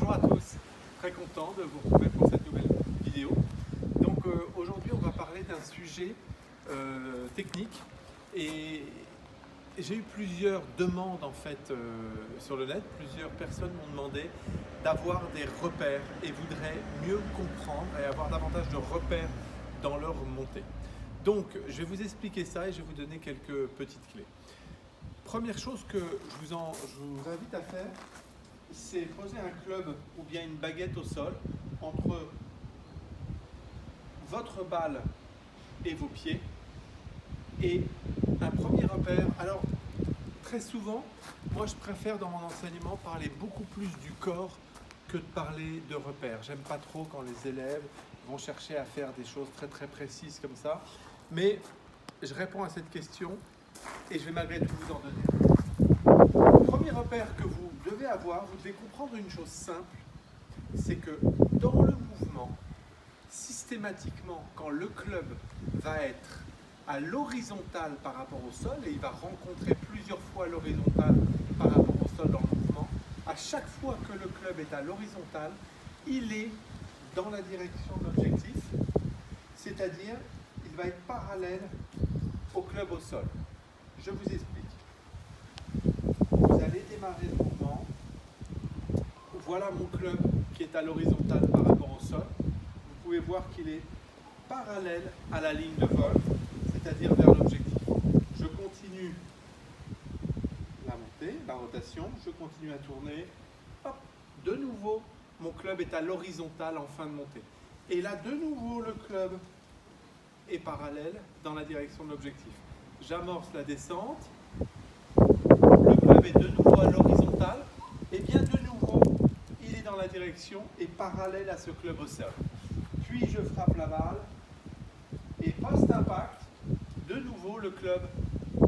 Bonjour à tous, très content de vous retrouver pour cette nouvelle vidéo. Donc aujourd'hui on va parler d'un sujet technique et j'ai eu plusieurs demandes en fait sur le net. Plusieurs personnes m'ont demandé d'avoir des repères et voudraient mieux comprendre et avoir davantage de repères dans leur montée. Donc je vais vous expliquer ça et je vais vous donner quelques petites clés. Première chose que je vous invite à faire, c'est poser un club ou bien une baguette au sol entre votre balle et vos pieds. Et un premier repère, alors très souvent, moi je préfère dans mon enseignement parler beaucoup plus du corps que de parler de repères. J'aime pas trop quand les élèves vont chercher à faire des choses très très précises comme ça, mais je réponds à cette question et je vais malgré tout vous en donner. Le premier repère que vous devez avoir, vous devez comprendre une chose simple, c'est que dans le mouvement, systématiquement, quand le club va être à l'horizontale par rapport au sol, et il va rencontrer plusieurs fois l'horizontale par rapport au sol dans le mouvement, à chaque fois que le club est à l'horizontale, il est dans la direction de l'objectif, c'est-à-dire il va être parallèle au club au sol. Je vous explique. Vous allez démarrer le mouvement. Voilà mon club qui est à l'horizontale par rapport au sol. Vous pouvez voir qu'il est parallèle à la ligne de vol, c'est-à-dire vers l'objectif. Je continue la montée, la rotation, je continue à tourner. Hop, de nouveau, mon club est à l'horizontale en fin de montée. Et là, de nouveau, le club est parallèle dans la direction de l'objectif. J'amorce la descente. Le club est de nouveau à l'horizontale. Et bien de nouveau, il est dans la direction et parallèle à ce club au sol. Puis je frappe la balle. Et post-impact, de nouveau, le club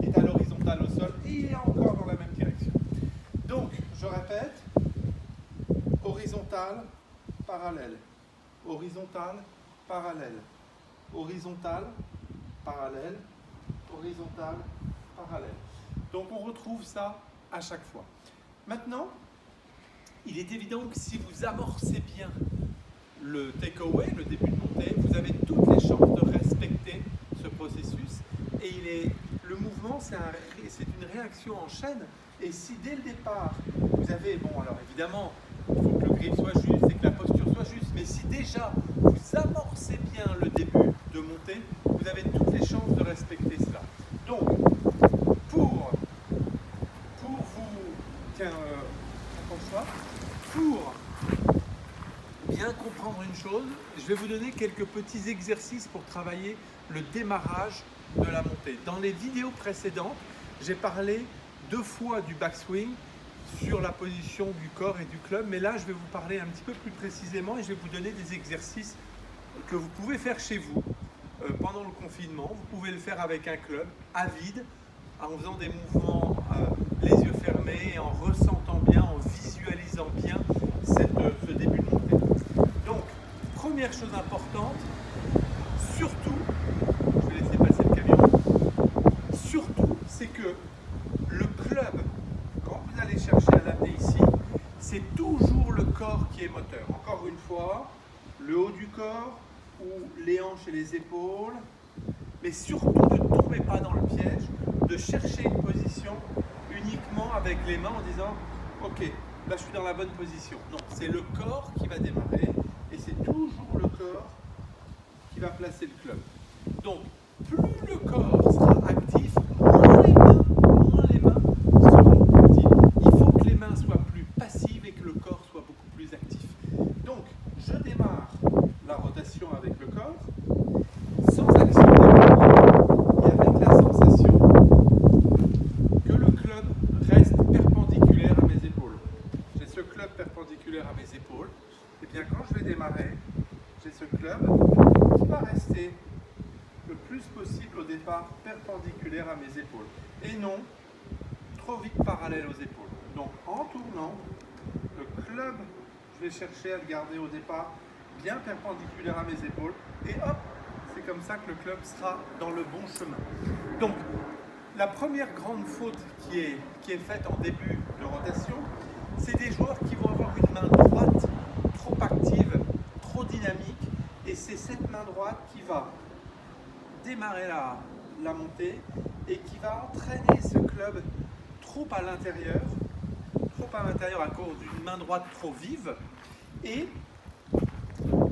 est à l'horizontale au sol et il est encore dans la même direction. Donc, je répète, horizontale, parallèle, horizontale, parallèle, horizontale, parallèle, horizontale, parallèle. Donc, on retrouve ça à chaque fois. Maintenant, il est évident que si vous amorcez bien le takeaway, le début de montée, vous avez toutes les chances de respecter ce processus. Et le mouvement, c'est une réaction en chaîne. Et si dès le départ, vous avez, bon alors évidemment, il faut que le grip soit juste et que la posture soit juste, mais si déjà vous amorcez bien le début de montée, vous avez toutes les chances de respecter cela. Donc, pour bien comprendre une chose, je vais vous donner quelques petits exercices pour travailler le démarrage de la montée. Dans les vidéos précédentes, j'ai parlé 2 fois du backswing sur la position du corps et du club, mais là je vais vous parler un petit peu plus précisément et je vais vous donner des exercices que vous pouvez faire chez vous pendant le confinement. Vous pouvez le faire avec un club à vide, en faisant des mouvements les yeux fermés, en ressentant bien, en visualisant bien ce début de montée. Donc, première chose importante, surtout, je vais laisser passer le camion, surtout, c'est que le club, quand vous allez chercher à l'amener ici, c'est toujours le corps qui est moteur. Encore une fois, le haut du corps ou les hanches et les épaules, mais surtout ne tombez pas dans le piège de chercher une position uniquement avec les mains en disant « Ok, là je suis dans la bonne position ». Non, c'est le corps qui va démarrer et c'est toujours le corps qui va placer le club. Donc, plus le corps sera actif, moins les mains seront actives. Il faut que les mains soient plus passives et que le corps soit beaucoup plus actif. Donc, je démarre la rotation avec le corps, sans action d'épaule, et avec la sensation que le club reste perpendiculaire à mes épaules. J'ai ce club perpendiculaire à mes épaules, et bien quand je vais démarrer, j'ai ce club qui va rester le plus possible au départ perpendiculaire à mes épaules, et non trop vite parallèle aux épaules. Donc en tournant, le club, je vais chercher à le garder au départ bien perpendiculaire à mes épaules, et hop, c'est comme ça que le club sera dans le bon chemin. Donc, la première grande faute qui est faite en début de rotation, c'est des joueurs qui vont avoir une main droite va démarrer la montée et qui va entraîner ce club trop à l'intérieur à cause d'une main droite trop vive et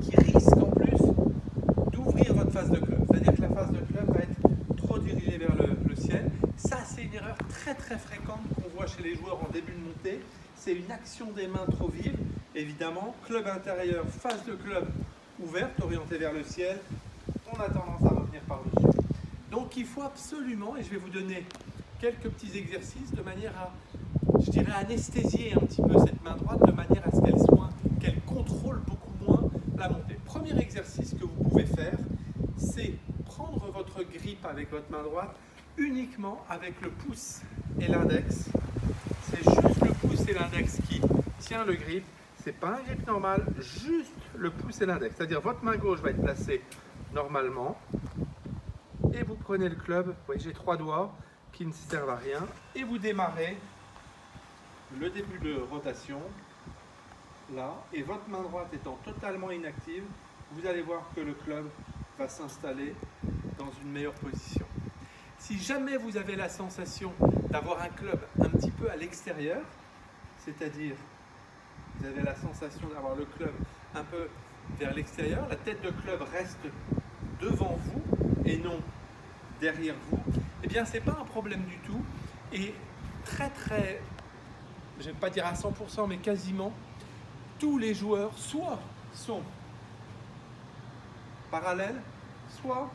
qui risque en plus d'ouvrir votre face de club. C'est-à-dire que la face de club va être trop dirigée vers le ciel. Ça, c'est une erreur très très fréquente qu'on voit chez les joueurs en début de montée. C'est une action des mains trop vive. Évidemment, club intérieur, face de club ouverte, orientée vers le ciel, on a tendance à revenir par-dessus. Donc il faut absolument, et je vais vous donner quelques petits exercices de manière à, je dirais, anesthésier un petit peu cette main droite, de manière à ce qu'elle contrôle beaucoup moins la montée. Premier exercice que vous pouvez faire, c'est prendre votre grip avec votre main droite uniquement avec le pouce et l'index. C'est juste le pouce et l'index qui tient le grip. C'est pas un grip normal, juste le pouce et l'index. C'est-à-dire votre main gauche va être placée normalement et vous prenez le club. Vous voyez, j'ai 3 doigts qui ne servent à rien et vous démarrez le début de rotation là et votre main droite étant totalement inactive, vous allez voir que le club va s'installer dans une meilleure position. Si jamais vous avez la sensation d'avoir un club un petit peu à l'extérieur, c'est-à-dire vous avez la sensation d'avoir le club un peu vers l'extérieur, la tête de club reste devant vous et non derrière vous, eh bien c'est pas un problème du tout et très, je ne vais pas dire à 100% mais quasiment tous les joueurs soit sont parallèles, soit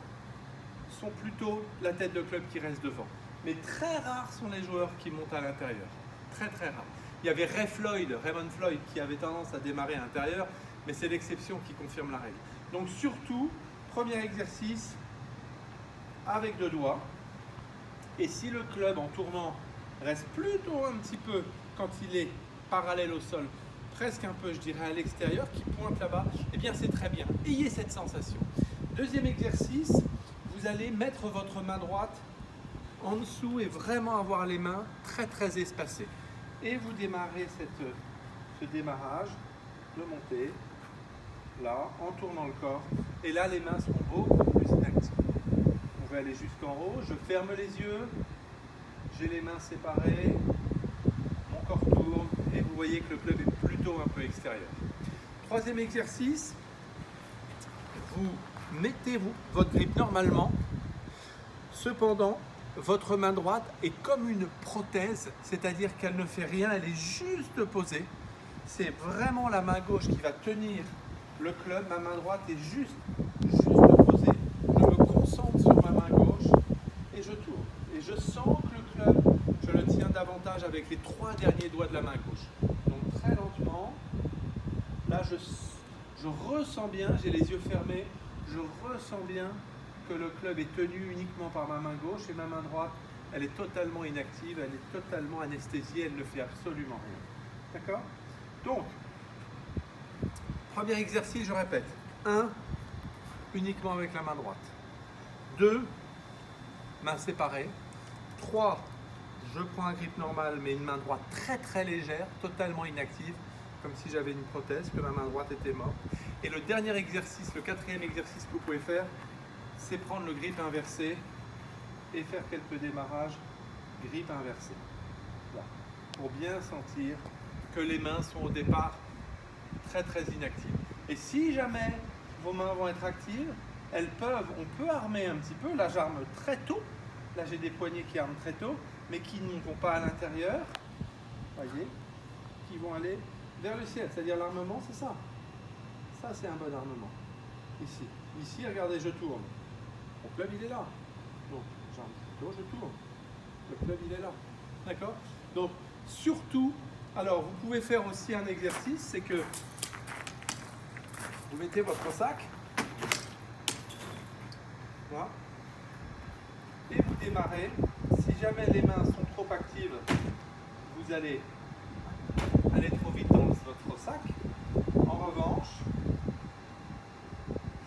sont plutôt la tête de club qui reste devant. Mais très rares sont les joueurs qui montent à l'intérieur. Très rares. Il y avait Raymond Floyd qui avait tendance à démarrer à l'intérieur, mais c'est l'exception qui confirme la règle. Donc surtout, premier exercice avec 2 doigts. Et si le club en tournant reste plutôt un petit peu, quand il est parallèle au sol, presque un peu je dirais à l'extérieur, qui pointe là-bas, eh bien c'est très bien. Ayez cette sensation. Deuxième exercice, vous allez mettre votre main droite en dessous et vraiment avoir les mains très espacées. Et vous démarrez ce démarrage de montée, là, en tournant le corps. Et là, les mains seront beaucoup plus inactives. Vous pouvez aller jusqu'en haut, je ferme les yeux, j'ai les mains séparées, mon corps tourne, et vous voyez que le club est plutôt un peu extérieur. Troisième exercice, vous mettez votre grip normalement, cependant, votre main droite est comme une prothèse, c'est-à-dire qu'elle ne fait rien, elle est juste posée. C'est vraiment la main gauche qui va tenir le club, ma main droite est juste posée. Je me concentre sur ma main gauche et je tourne. Et je sens que le club, je le tiens davantage avec les 3 derniers doigts de la main gauche. Donc très lentement, là je ressens bien, j'ai les yeux fermés, je ressens bien que le club est tenu uniquement par ma main gauche et ma main droite, elle est totalement inactive, elle est totalement anesthésiée, elle ne fait absolument rien. D'accord? Donc, premier exercice, je répète. 1, uniquement avec la main droite. 2, main séparée. 3, je prends un grip normal, mais une main droite très légère, totalement inactive, comme si j'avais une prothèse, que ma main droite était morte. Et le dernier exercice, le 4e exercice que vous pouvez faire, c'est prendre le grip inversé et faire quelques démarrages grip inversé. Là, pour bien sentir que les mains sont au départ très inactives. Et si jamais vos mains vont être actives, on peut armer un petit peu. Là, j'arme très tôt. Là, j'ai des poignets qui arment très tôt, mais qui ne vont pas à l'intérieur. Voyez, qui vont aller vers le ciel. C'est-à-dire l'armement, c'est ça. Ça, c'est un bon armement. Ici, regardez, je tourne. Mon club, il est là. Donc, j'arme plutôt, je tourne. Le club, il est là. D'accord? Donc, surtout, alors, vous pouvez faire aussi un exercice, c'est que vous mettez votre sac. Voilà. Et vous démarrez. Si jamais les mains sont trop actives, vous allez aller trop vite dans votre sac. En revanche,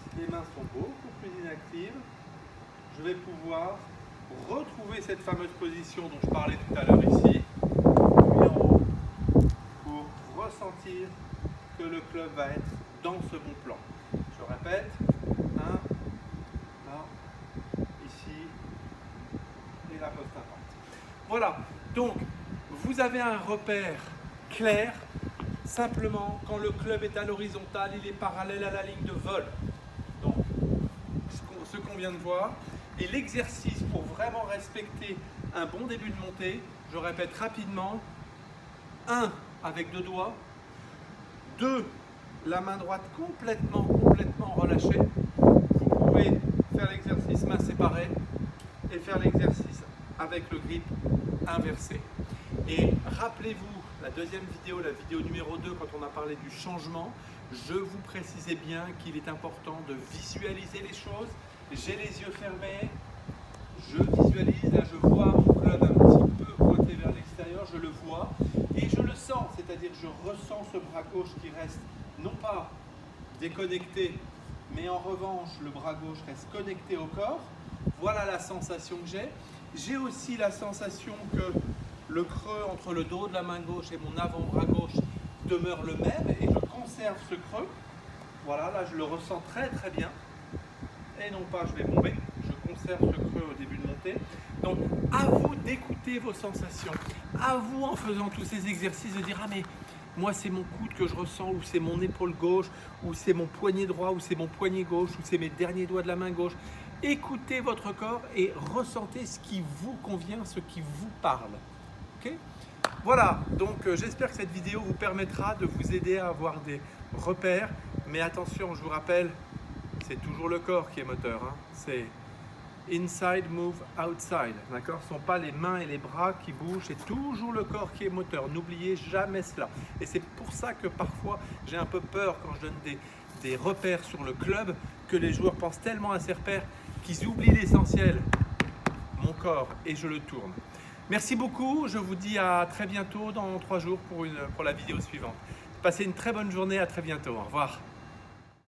si les mains sont beaucoup plus inactives, je vais pouvoir retrouver cette fameuse position dont je parlais tout à l'heure ici, puis en haut, pour ressentir que le club va être dans ce bon plan. Je répète, 1, et la post impact. Voilà, donc vous avez un repère clair. Simplement, quand le club est à l'horizontale, il est parallèle à la ligne de vol. Donc, ce qu'on vient de voir. Et l'exercice pour vraiment respecter un bon début de montée, je répète rapidement. 1, avec 2 doigts. 2, la main droite complètement relâchée. Vous pouvez faire l'exercice main séparée et faire l'exercice avec le grip inversé. Et rappelez-vous, la deuxième vidéo, la vidéo numéro 2, quand on a parlé du changement, je vous précisais bien qu'il est important de visualiser les choses. J'ai les yeux fermés, je visualise, là je vois mon club un petit peu pointé vers l'extérieur, je le vois et je le sens, c'est-à-dire je ressens ce bras gauche qui reste non pas déconnecté, mais en revanche le bras gauche reste connecté au corps. Voilà la sensation que j'ai. J'ai aussi la sensation que le creux entre le dos de la main gauche et mon avant-bras gauche demeure le même et je conserve ce creux. Voilà, là je le ressens très bien. Et non pas je vais bomber, je conserve ce creux au début de montée. Donc à vous d'écouter vos sensations. À vous en faisant tous ces exercices de dire ah mais moi c'est mon coude que je ressens, ou c'est mon épaule gauche, ou c'est mon poignet droit, ou c'est mon poignet gauche, ou c'est mes derniers doigts de la main gauche. Écoutez votre corps et ressentez ce qui vous convient, ce qui vous parle. Okay ? Voilà, donc j'espère que cette vidéo vous permettra de vous aider à avoir des repères. Mais attention, je vous rappelle, c'est toujours le corps qui est moteur. Hein. C'est inside move outside. D'accord ? Ce ne sont pas les mains et les bras qui bougent, c'est toujours le corps qui est moteur. N'oubliez jamais cela. Et c'est pour ça que parfois j'ai un peu peur quand je donne des repères sur le club, que les joueurs pensent tellement à ces repères qu'ils oublient l'essentiel, mon corps, et je le tourne. Merci beaucoup, je vous dis à très bientôt dans 3 jours pour la vidéo suivante. Passez une très bonne journée, à très bientôt, au revoir.